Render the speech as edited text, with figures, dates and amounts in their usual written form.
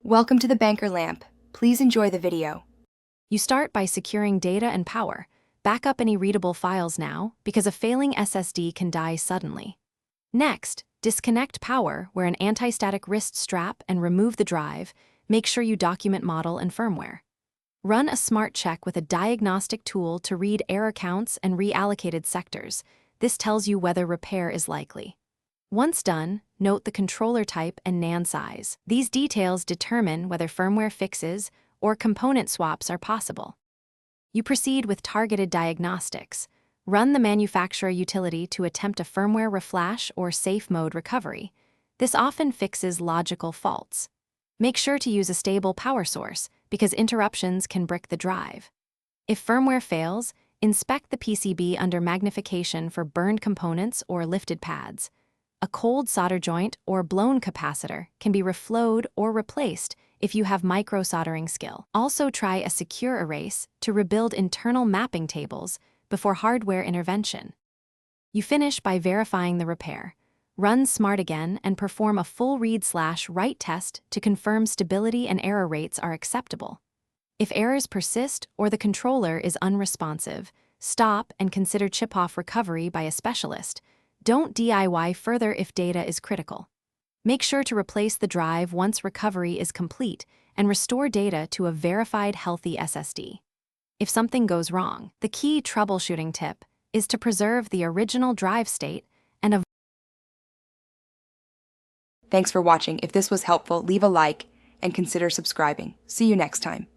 Welcome to the Banker Lamp. Please enjoy the video. You start by securing data and power. Back up any readable files now, because a failing SSD can die suddenly. Next, disconnect power, wear an anti-static wrist strap and remove the drive. Make sure you document model and firmware. Run a smart check with a diagnostic tool to read error counts and reallocated sectors. This tells you whether repair is likely. Once done, note the controller type and NAND size. These details determine whether firmware fixes or component swaps are possible. You proceed with targeted diagnostics. Run the manufacturer utility to attempt a firmware reflash or safe mode recovery. This often fixes logical faults. Make sure to use a stable power source, because interruptions can brick the drive. If firmware fails, inspect the PCB under magnification for burned components or lifted pads. A cold solder joint or blown capacitor can be reflowed or replaced if you have micro-soldering skill. Also try a secure erase to rebuild internal mapping tables before hardware intervention. You finish by verifying the repair. Run Smart again and perform a full read/write test to confirm stability and error rates are acceptable. If errors persist or the controller is unresponsive, stop and consider chip-off recovery by a specialist. Don't DIY further if data is critical. Make sure to replace the drive once recovery is complete and restore data to a verified healthy SSD. If something goes wrong, the key troubleshooting tip is to preserve the original drive state and avoid. Thanks for watching. If this was helpful, leave a like and consider subscribing. See you next time.